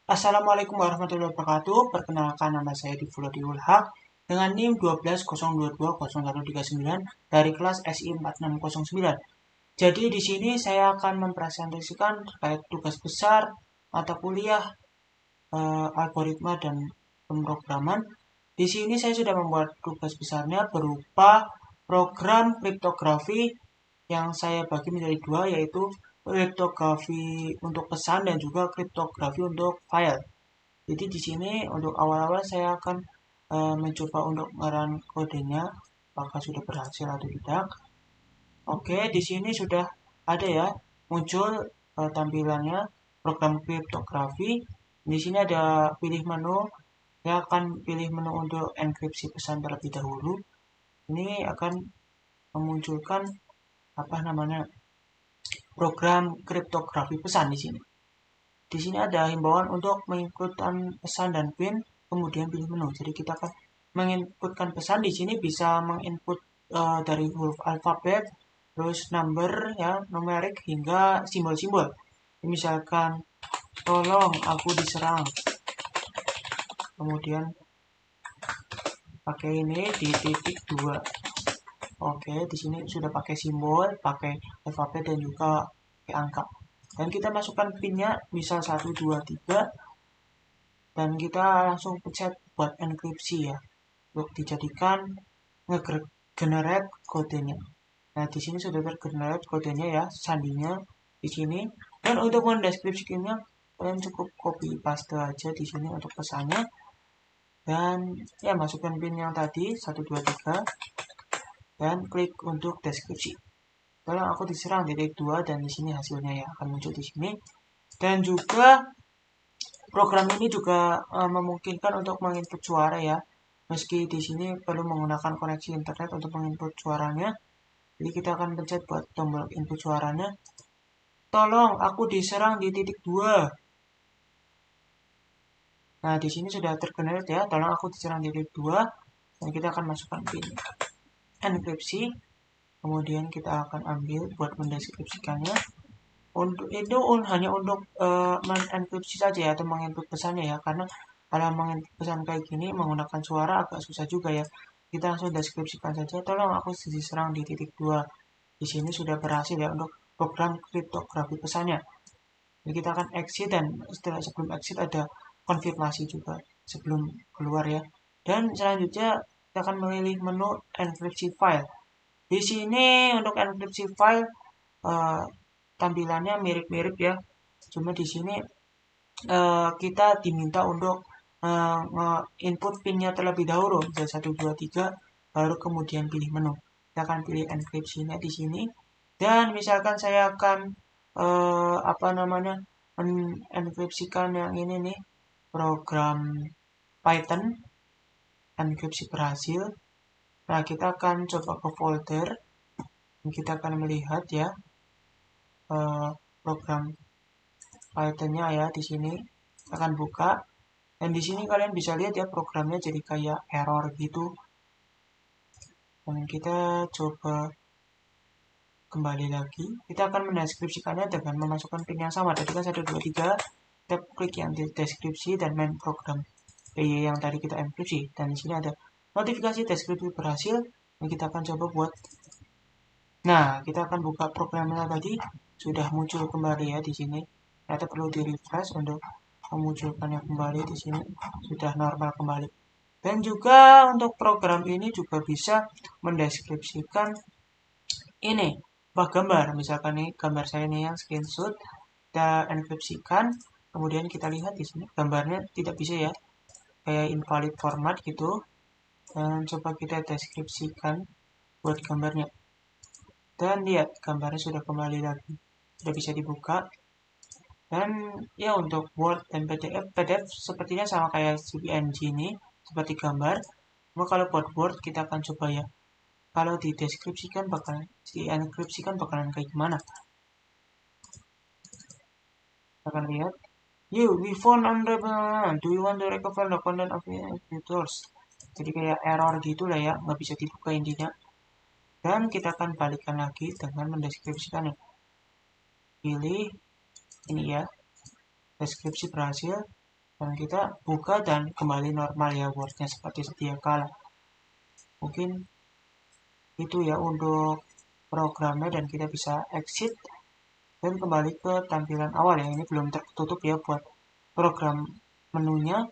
Assalamualaikum warahmatullahi wabarakatuh. Perkenalkan, nama saya Difulodiul Haq dengan NIM 1202200139 dari kelas SI 4609. Jadi di sini saya akan mempresentasikan terkait tugas besar mata kuliah algoritma dan pemrograman. Di sini saya sudah membuat tugas besarnya berupa program kriptografi yang saya bagi menjadi dua, yaitu kriptografi untuk pesan dan juga kriptografi untuk file. Jadi di sini untuk awal-awal saya akan mencoba untuk merun kodenya, apakah sudah berhasil atau tidak. Oke, di sini sudah ada ya, muncul tampilannya program kriptografi. Di sini ada pilih menu. Saya akan pilih menu untuk enkripsi pesan terlebih dahulu. Ini akan memunculkan apa namanya program kriptografi pesan di sini. Di sini ada himbauan untuk menginputkan pesan dan PIN, kemudian pilih menu. Jadi kita akan menginputkan pesan di sini bisa menginput dari huruf alfabet, terus number ya, numerik hingga simbol-simbol. Misalkan tolong aku diserang. Kemudian pakai ini di titik 2. Oke, di sini sudah pakai simbol, pakai alfabet dan juga pakai angka. Dan kita masukkan pinnya misal 1 2 3 dan kita langsung pencet buat enkripsi ya, untuk dijadikan nge-generate kodenya. Nah, di sini sudah tergenerate kodenya ya, sandinya di sini. Dan untuk mendeskripsikannya, kalian cukup copy paste aja di sini untuk pesannya. Dan ya, masukkan pin yang tadi 1 2 3 dan klik untuk deskripsi. Kalau aku diserang titik 2 dan di sini hasilnya ya akan muncul di sini. Dan juga program ini juga memungkinkan untuk menginput suara ya. Meski di sini perlu menggunakan koneksi internet untuk menginput suaranya. Jadi kita akan pencet buat tombol input suaranya. Tolong aku diserang di titik 2. Nah, di sini sudah tergenerate ya. Tolong aku diserang di titik 2. Dan kita akan masukkan pin enkripsi. Kemudian kita akan ambil buat mendeskripsikannya. Untuk itu hanya untuk mengenkripsi saja ya, atau menginput pesannya ya, karena kalau menginput pesan kayak gini menggunakan suara agak susah juga ya. Kita langsung deskripsikan saja, tolong aku diserang di titik 2. Di sini sudah berhasil ya untuk program kriptografi pesannya. Jadi kita akan exit, dan sebelum exit ada konfirmasi juga sebelum keluar ya. Dan selanjutnya kita akan memilih menu enkripsi file. Di sini untuk enkripsi file tampilannya mirip-mirip ya. Cuma di sini kita diminta untuk input pinnya terlebih dahulu, misalnya 1 2 3, baru kemudian pilih menu. Kita akan pilih enkripsinya di sini. Dan misalkan saya akan apa namanya menenkripsikan yang ini nih, program Python enkripsi berhasil. Nah, kita akan coba ke folder. Kita akan melihat ya program Python-nya ya, di sini akan buka. Dan di sini kalian bisa lihat ya, programnya jadi kayak error gitu. Dan kita coba kembali lagi. Kita akan mendeskripsikannya dengan memasukkan pin yang sama. Tadi kan 1 2 3. Kita klik yang di deskripsi dan main program PY yang tadi kita enkripsi. Dan di sini ada notifikasi deskripsi berhasil. Dan kita akan coba buat. Nah, kita akan buka programnya tadi, sudah muncul kembali ya di sini. Ternyata perlu di refresh untuk memunculkannya kembali. Di sini sudah normal kembali. Dan juga untuk program ini juga bisa mendeskripsikan ini gambar. Misalkan nih gambar saya nih yang screenshot, kita enkripsikan, kemudian kita lihat di sini gambarnya tidak bisa ya, kayak invalid format gitu. Dan coba kita deskripsikan buat gambarnya. Dan lihat gambarnya sudah kembali lagi, sudah bisa dibuka. Dan ya, untuk Word dan PDF sepertinya sama kayak CPNG ini, seperti gambar. Cuma kalau buat Word kita akan coba ya, kalau dideskripsikan bakalan dienkripsikan bakalan kayak gimana. Kita akan lihat. We found unreadable. Do you want to recover the content of your tools? Jadi kayak error gitu lah ya, nggak bisa dibuka intinya. Dan kita akan balikan lagi dengan mendeskripsikannya. Pilih ini ya, deskripsi berhasil. dan kita buka dan kembali normal ya Word-nya seperti sedia kala. Mungkin itu ya untuk programnya, dan kita bisa exit dan kembali ke tampilan awal ya. Ini belum tertutup ya buat program menunya.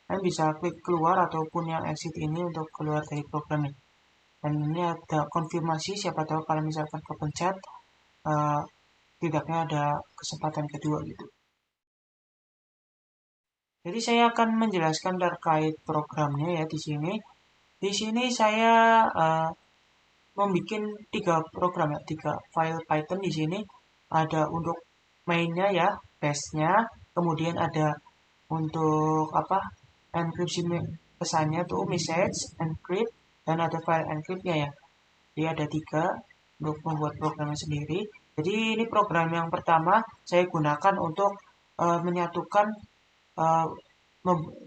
Kalian bisa klik keluar ataupun yang exit ini untuk keluar dari program ini. Dan ini ada konfirmasi, siapa tahu kalau misalkan kepencet tidaknya ada kesempatan kedua gitu. Jadi saya akan menjelaskan terkait programnya ya di sini. Di sini saya membuat 3 program ya, 3 file Python di sini. Ada untuk mainnya ya, base-nya, kemudian ada untuk enkripsi pesannya tuh message encrypt, dan ada file encrypt-nya ya. Jadi ada 3 untuk membuat programnya sendiri. Jadi ini program yang pertama saya gunakan untuk menyatukan uh,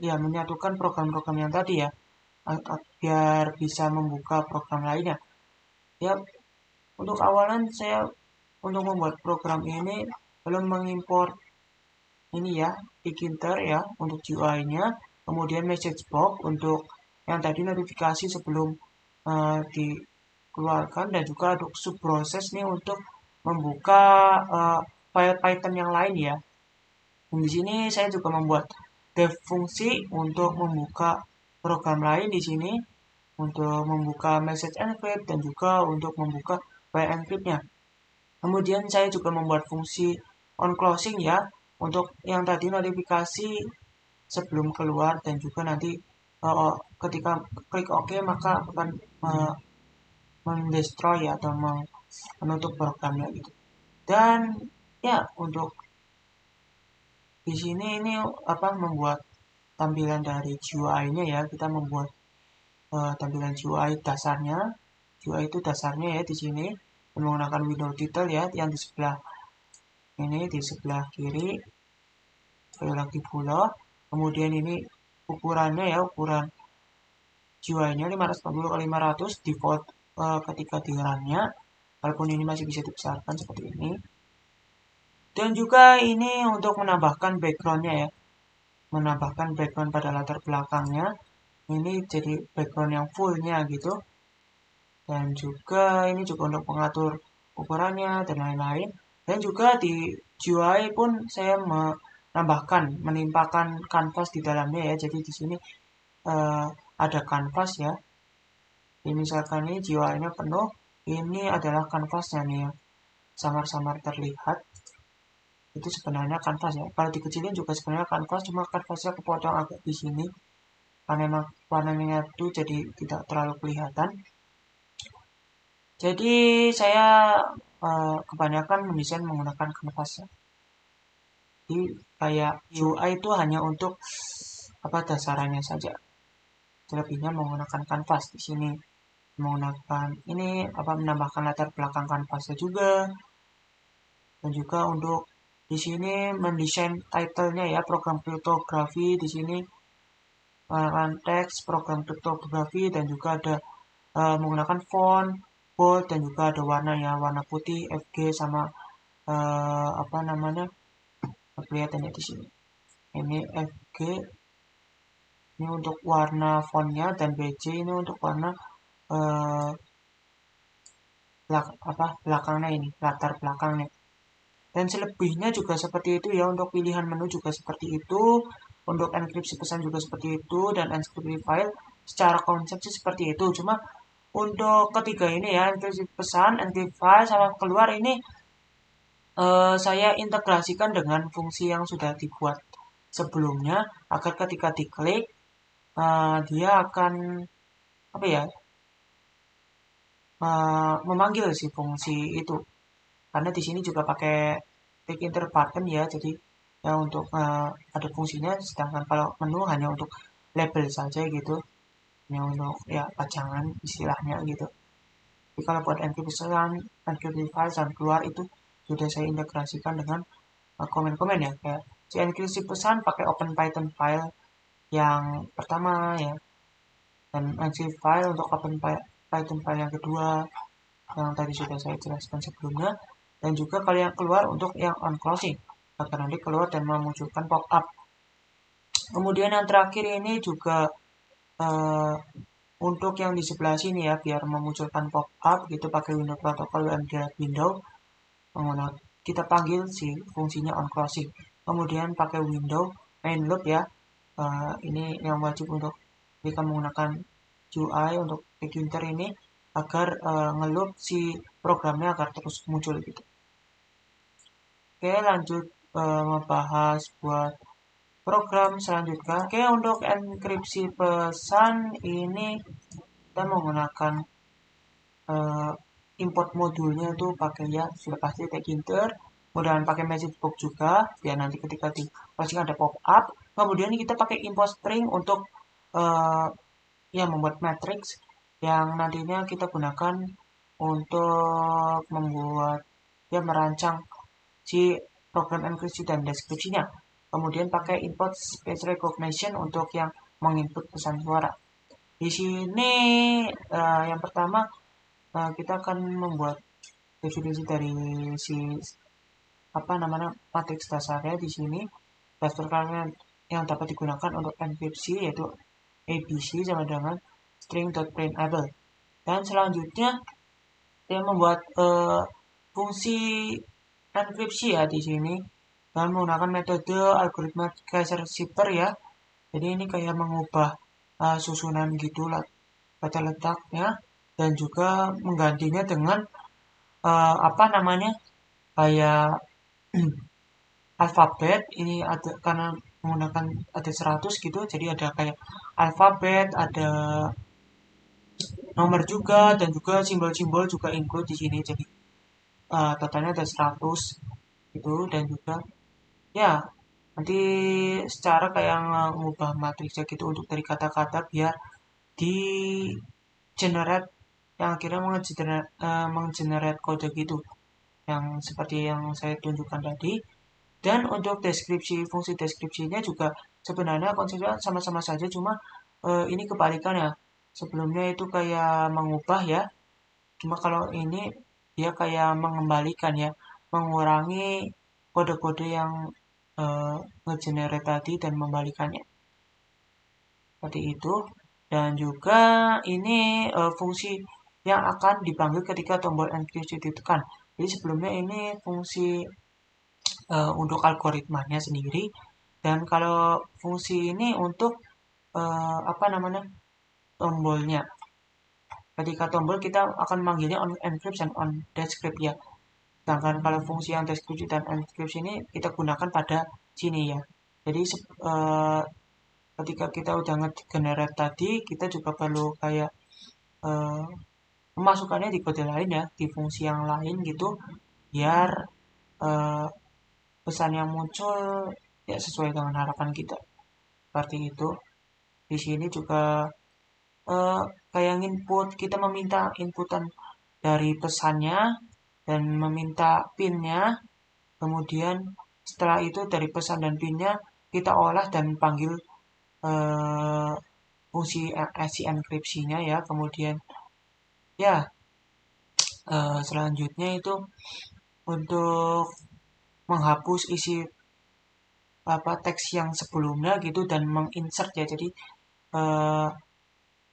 menyatukan program-program yang tadi ya, biar bisa membuka program lainnya. Ya, untuk awalan saya untuk membuat program ini belum mengimpor ini ya, Tkinter ya untuk GUI-nya, kemudian message box untuk yang tadi notifikasi sebelum dikeluarkan, dan juga untuk subproses nih untuk membuka file Python yang lain ya. Dan di sini saya juga membuat dev fungsi untuk membuka program lain di sini, untuk membuka message encrypt dan juga untuk membuka file encrypt-nya. Kemudian saya juga membuat fungsi on closing ya, untuk yang tadi notifikasi sebelum keluar, dan juga nanti ketika klik OK maka akan mendestroy atau menutup programnya gitu. Dan ya, untuk di sini ini membuat tampilan dari GUI-nya ya, kita membuat tampilan GUI dasarnya. GUI itu dasarnya ya di sini menggunakan window title ya, yang di sebelah ini, di sebelah kiri lagi pula. Kemudian ini ukurannya ya, ukuran GUI-nya 540x500 default ketika di run-nya, walaupun ini masih bisa dibesarkan seperti ini. Dan juga ini untuk menambahkan background-nya ya, menambahkan background pada latar belakangnya. Ini jadi background yang full-nya gitu. Dan juga ini juga untuk mengatur ukurannya dan lain-lain. Dan juga di GUI pun saya menambahkan, menimpakan kanvas di dalamnya ya. Jadi di sini ada kanvas ya. Jadi misalkan ini GUI-nya penuh, ini adalah kanvasnya nih ya, samar-samar terlihat. Itu sebenarnya kanvas ya. Kalau dikecilin juga sebenarnya kanvas, cuma kanvasnya kepotong agak di sini karena memang warnanya itu jadi tidak terlalu kelihatan. Jadi saya kebanyakan mendesain menggunakan kanvas ya. Jadi kayak UI itu hanya untuk dasarannya saja. Selebihnya menggunakan kanvas di sini. Menggunakan ini menambahkan latar belakang kanvasnya juga. Dan juga untuk di sini mendesain title-nya ya, program kriptografi di sini menggunakan teks, program kriptografi, dan juga ada menggunakan font, bold, dan juga ada warna ya, warna putih, FG sama kelihatan ya di sini. Ini FG ini untuk warna fontnya, dan BJ ini untuk warna belakangnya, ini latar belakangnya. Dan selebihnya juga seperti itu ya, untuk pilihan menu juga seperti itu, untuk enkripsi pesan juga seperti itu, dan enkripsi file secara konsep sih seperti itu. Cuma untuk ketiga ini ya, enkripsi pesan, enkripsi file sama keluar ini saya integrasikan dengan fungsi yang sudah dibuat sebelumnya, agar ketika diklik dia akan memanggil si fungsi itu. Karena di sini juga pakai Tkinter button ya, jadi ya untuk ada fungsinya, sedangkan kalau menu hanya untuk label saja gitu, hanya untuk ya pajangan istilahnya gitu. Jadi kalau buat enkripsi file dan keluar itu sudah saya integrasikan dengan komen-komen ya, kayak si enkripsi pesan pakai Open Python file yang pertama ya, dan enkripsi file untuk Open Python file yang kedua yang tadi sudah saya jelaskan sebelumnya. Dan juga kalau yang keluar untuk yang on closing, agar nanti keluar dan memunculkan pop up. Kemudian yang terakhir ini juga untuk yang di sebelah sini ya, biar memunculkan pop-up gitu pakai window protocol delete window, kita panggil si fungsinya on closing. Kemudian pakai window main loop ya. Ini yang wajib untuk jika menggunakan UI untuk Tkinter ini agar ngeloop si programnya agar terus muncul gitu. Oke, lanjut membahas buat program selanjutnya. Oke, untuk enkripsi pesan ini kita menggunakan import modulnya itu pakai ya sudah pasti Tkinter, kemudian pakai message box juga biar nanti ketika di posting ada pop up. Kemudian kita pakai import string untuk ya membuat matrix yang nantinya kita gunakan untuk membuat ya merancang si program enkripsi dan deskripsinya. Kemudian pakai import speech recognition untuk yang menginput pesan suara. Di sini yang pertama kita akan membuat definisi dari si apa namanya matriks dasarnya di sini. Dasar kalian yang dapat digunakan untuk enkripsi yaitu ABC sama dengan string.printable. Dan selanjutnya saya membuat fungsi enkripsi ya di sini dan menggunakan metode algoritma Kaiser-Shifter ya. Jadi ini kayak mengubah susunan gitu lah kata letaknya dan juga menggantinya dengan apa namanya kayak alfabet. Ini ada karena menggunakan ada 100 gitu, jadi ada kayak alfabet, ada nomor juga dan juga simbol-simbol juga include di sini. Jadi totalnya ada 100 gitu dan juga ya nanti secara kayak mengubah matriksnya gitu untuk dari kata-kata biar di generate yang akhirnya menggenerate kode gitu yang seperti yang saya tunjukkan tadi. Dan untuk deskripsi fungsi deskripsinya juga sebenarnya konsepnya sama-sama saja, cuma ini kebalikan ya. Sebelumnya itu kayak mengubah ya, cuma kalau ini dia kayak mengembalikan ya, mengurangi kode-kode yang ngegenerate tadi dan membalikannya seperti itu. Dan juga ini fungsi yang akan dipanggil ketika tombol enkripsi ditekan. Jadi sebelumnya ini fungsi untuk algoritmanya sendiri, dan kalau fungsi ini untuk apa namanya tombolnya. Ketika tombol kita akan manggilnya on encrypt dan on decrypt ya. Sedangkan kalau fungsi yang description dan encrypt ini kita gunakan pada sini ya. Jadi ketika kita udah nge-generate tadi, kita juga perlu kayak uh, memasukkannya di kode lain ya, di fungsi yang lain gitu, biar uh, pesan yang muncul ya sesuai dengan harapan kita. Seperti itu. Di sini juga kayak input, kita meminta inputan dari pesannya dan meminta pinnya. Kemudian setelah itu dari pesan dan pinnya kita olah dan panggil eh, fungsi si enkripsinya ya. Kemudian ya selanjutnya itu untuk menghapus isi apa teks yang sebelumnya gitu dan menginsert ya. Jadi eh,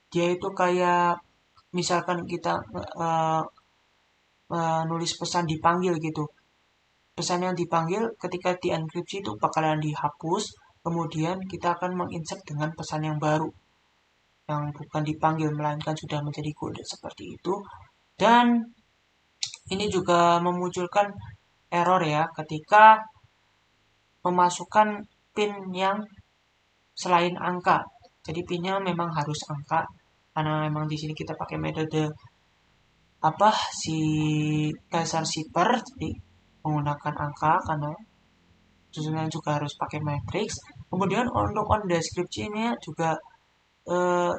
dia itu kayak misalkan kita nulis pesan dipanggil gitu. Pesan yang dipanggil ketika dienkripsi itu bakalan dihapus, kemudian kita akan menginsert dengan pesan yang baru yang bukan dipanggil melainkan sudah menjadi kode seperti itu. Dan ini juga memunculkan error ya ketika memasukkan pin yang selain angka. Jadi pinnya memang harus angka karena memang di sini kita pakai metode apa si Kaiser Shifter, jadi menggunakan angka karena susunan juga harus pakai matrix. Kemudian untuk on deskripsi ini juga eh,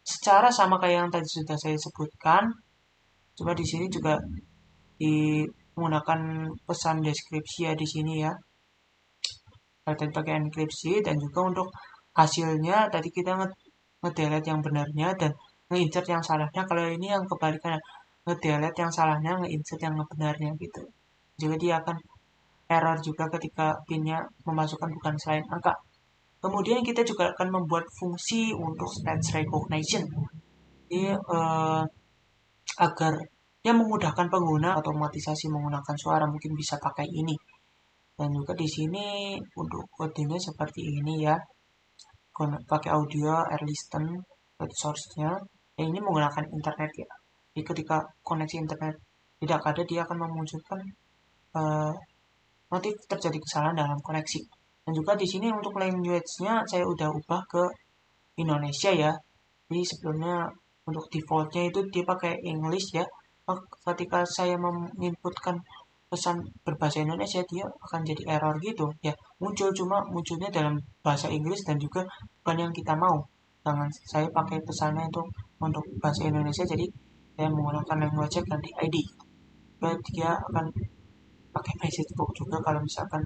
secara sama kayak yang tadi sudah saya sebutkan, cuma di sini juga di menggunakan pesan deskripsi ya di sini ya. Tadi pakai enkripsi dan juga untuk hasilnya tadi kita ngedelete yang benarnya dan ngeinsert yang salahnya. Kalau ini yang kebalikan, ngedelete yang salahnya, ngeinsert yang benarnya gitu. Jadi dia akan error juga ketika pinnya memasukkan bukan selain angka. Kemudian kita juga akan membuat fungsi untuk speech recognition. Jadi agar memudahkan pengguna otomatisasi menggunakan suara mungkin bisa pakai ini. Dan juga di sini untuk kodenya seperti ini ya. Pakai audio air listen source-nya. Ini menggunakan internet ya. Jadi ketika koneksi internet tidak ada, dia akan memunculkan notif terjadi kesalahan dalam koneksi. Dan juga di sini untuk language-nya saya udah ubah ke Indonesia ya. Jadi sebelumnya untuk default-nya itu dia pakai English ya. Ketika saya menginputkan pesan berbahasa Indonesia, dia akan jadi error gitu ya. Munculnya dalam bahasa Inggris dan juga bukan yang kita mau. Jangan saya pakai pesannya itu untuk bahasa Indonesia, jadi saya menggunakan language ganti ID. Dia akan pakai message book juga kalau misalkan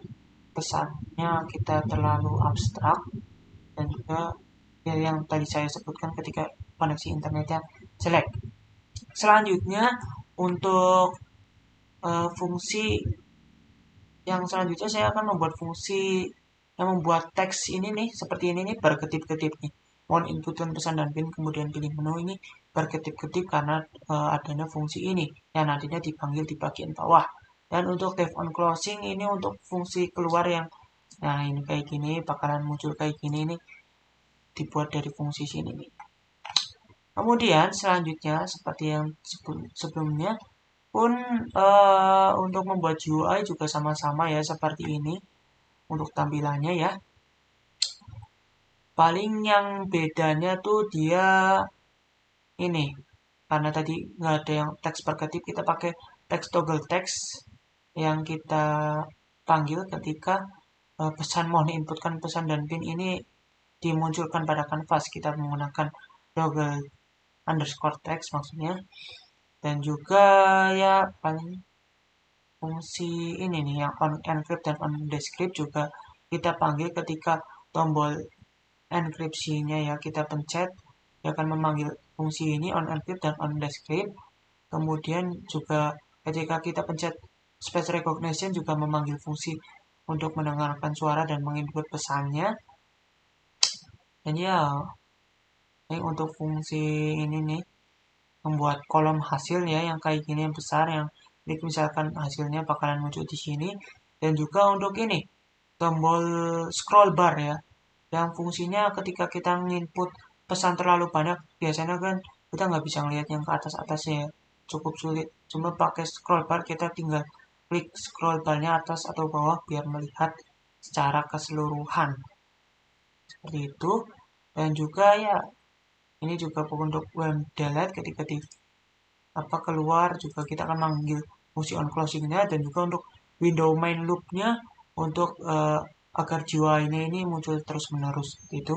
pesannya kita terlalu abstrak, dan juga ya yang tadi saya sebutkan ketika koneksi internetnya jelek. Selanjutnya untuk fungsi yang selanjutnya saya akan membuat fungsi yang membuat teks ini nih seperti ini nih berkedip-kedip nih. Mohon inputkan pesan dan pin kemudian pilih menu ini berkedip-kedip karena adanya fungsi ini yang nantinya dipanggil di bagian bawah. Dan untuk tab on closing ini untuk fungsi keluar yang nah ini kayak gini bakalan muncul kayak gini nih, dibuat dari fungsi sini nih. Kemudian selanjutnya seperti yang sebelumnya pun untuk membuat UI juga sama-sama ya seperti ini untuk tampilannya ya. Paling yang bedanya tuh dia ini, karena tadi nggak ada yang teks berkedip, kita pakai teks toggle text yang kita panggil ketika pesan mohon inputkan pesan dan pin ini dimunculkan pada kanvas. Kita menggunakan toggle underscore text maksudnya. Dan juga ya paling fungsi ini nih yang on encrypt dan on decrypt juga kita panggil ketika tombol enkripsinya ya kita pencet, dia akan memanggil fungsi ini on encrypt dan on decrypt. Kemudian juga ketika kita pencet speech recognition juga memanggil fungsi untuk mendengarkan suara dan menginput pesannya. Dan ya ini untuk fungsi ini nih membuat kolom hasil ya yang kayak gini yang besar, yang misalkan hasilnya bakalan muncul di sini. Dan juga untuk ini tombol scroll bar ya yang fungsinya ketika kita input pesan terlalu banyak biasanya kan kita nggak bisa ngelihat yang ke atas atasnya ya, cukup sulit. Cuma pakai scroll bar kita tinggal klik scroll barnya atas atau bawah biar melihat secara keseluruhan seperti itu. Dan juga ya ini juga untuk when delete ketika di keluar juga kita akan manggil fungsi on closingnya. Dan juga untuk window main loopnya untuk agar jiwa ini muncul terus menerus itu.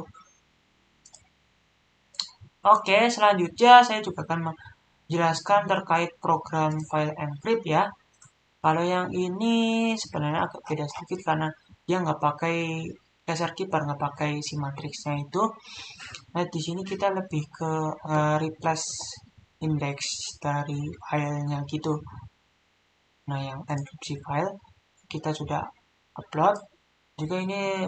Oke, selanjutnya saya juga akan menjelaskan terkait program file encrypt ya. Kalau yang ini sebenarnya agak beda sedikit karena dia nggak pakai cache keeper, nggak pakai si matrixnya itu. Nah, di sini kita lebih ke replace index dari filenya gitu. Nah, yang enkripsi file kita sudah upload. Juga ini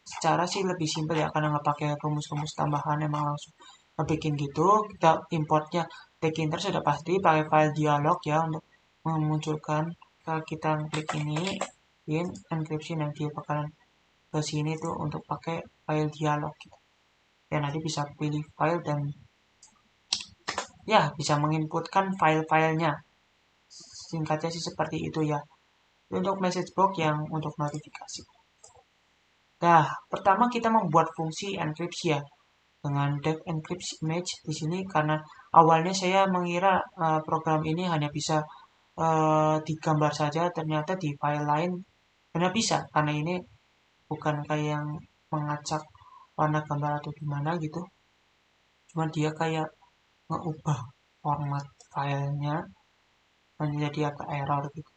secara sih lebih simpel ya karena nggak pakai rumus-rumus tambahan, emang langsung bikin gitu. Kita importnya Tkinter sudah pasti pakai file dialog ya untuk memunculkan. Kalau kita klik ini in enkripsi nanti bakalan ke sini tuh untuk pakai file dialog gitu. Ya nanti bisa pilih file dan ya bisa menginputkan file-filenya. Singkatnya sih seperti itu ya. Untuk message box yang untuk notifikasi. Nah, pertama kita membuat fungsi enkripsi ya dengan dev encryption image di sini karena awalnya saya mengira program ini hanya bisa digambar saja, ternyata di file lain benar bisa karena ini bukan kayak yang mengacak warna gambar atau gimana gitu. Cuma dia kayak ngeubah format filenya menjadi agak error gitu.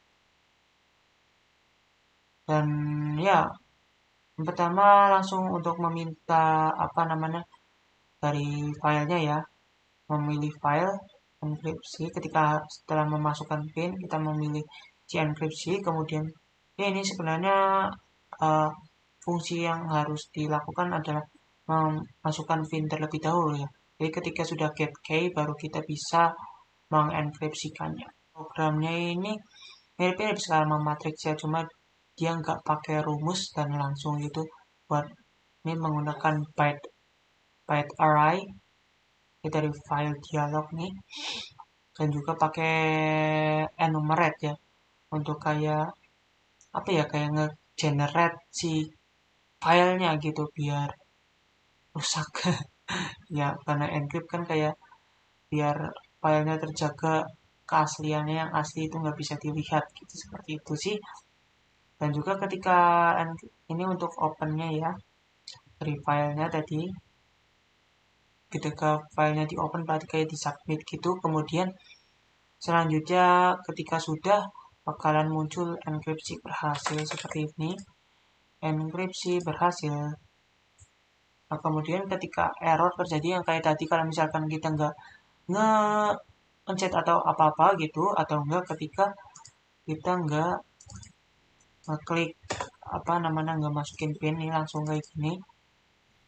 Dan ya, yang pertama langsung untuk meminta dari filenya ya, memilih file enkripsi. Ketika setelah memasukkan pin kita memilih si enkripsi, kemudian ya ini sebenarnya fungsi yang harus dilakukan adalah memasukkan PIN terlebih dahulu ya. Jadi ketika sudah get key baru kita bisa mengenkripsikannya. Programnya ini mirip-mirip sama matrix ya, cuma dia nggak pakai rumus dan langsung gitu. Buat ini menggunakan byte array dari file dialog nih, dan juga pakai enumerate ya untuk kayak apa ya, kayak nge-generate si filenya gitu biar rusak. Ya karena encrypt kan kayak biar filenya terjaga keasliannya, yang asli itu nggak bisa dilihat gitu, seperti itu sih. Dan juga ketika ini untuk opennya ya, dari filenya tadi, ketika filenya di open berarti kayak di submit gitu. Kemudian selanjutnya ketika sudah bakalan muncul enkripsi berhasil seperti ini, enkripsi berhasil. Nah, kemudian ketika error terjadi yang kayak tadi, kalau misalkan kita nggak nge-encet atau apa-apa gitu, atau enggak ketika kita nggak ngeklik apa namanya, nggak masukin pin ini langsung kayak gini,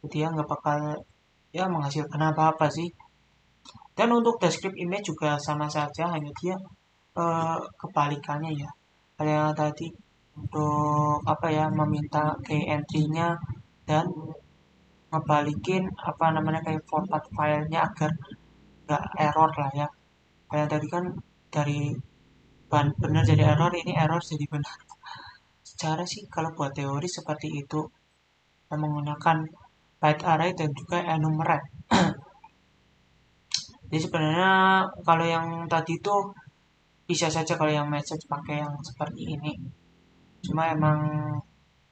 dia nggak bakal ya menghasilkan apa-apa sih. Dan untuk descript image juga sama saja, hanya dia kebalikannya ya. Kalau yang tadi untuk apa ya, meminta key entry-nya dan ngebalikin apa namanya kayak format filenya agar nggak error lah ya. Kayak tadi kan dari benar jadi error, ini error jadi benar. Secara sih kalau buat teori seperti itu, menggunakan byte array dan juga enumerate. Jadi sebenarnya kalau yang tadi tuh bisa saja kalau yang message pakai yang seperti ini. Cuma emang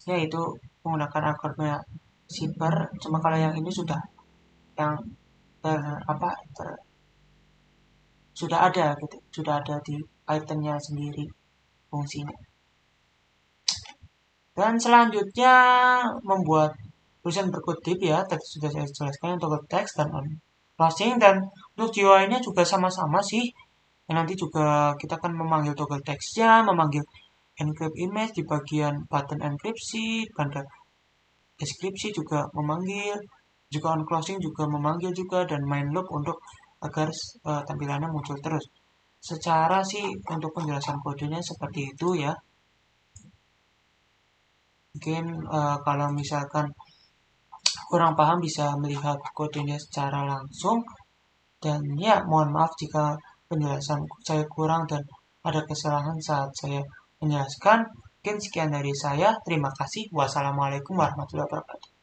ya itu menggunakan algoritma Zipper. Cuma kalau yang ini sudah yang ter, apa ter, sudah ada gitu, sudah ada di Python-nya sendiri fungsinya. Dan selanjutnya membuat tulisan berkutip ya, tadi sudah saya jelaskan untuk teks dan on closing. Dan untuk GUI-nya juga sama-sama sih. Dan nanti juga kita akan memanggil toggle text-nya, memanggil encrypt image di bagian button enkripsi, pada deskripsi juga memanggil, juga on closing juga memanggil juga, dan main loop untuk agar tampilannya muncul terus. Secara sih untuk penjelasan kodenya seperti itu ya. Mungkin kalau misalkan kurang paham bisa melihat kodenya secara langsung. Dan ya mohon maaf jika penjelasan saya kurang dan ada kesalahan saat saya menjelaskan. Mungkin sekian dari saya. Terima kasih. Wassalamualaikum warahmatullahi wabarakatuh.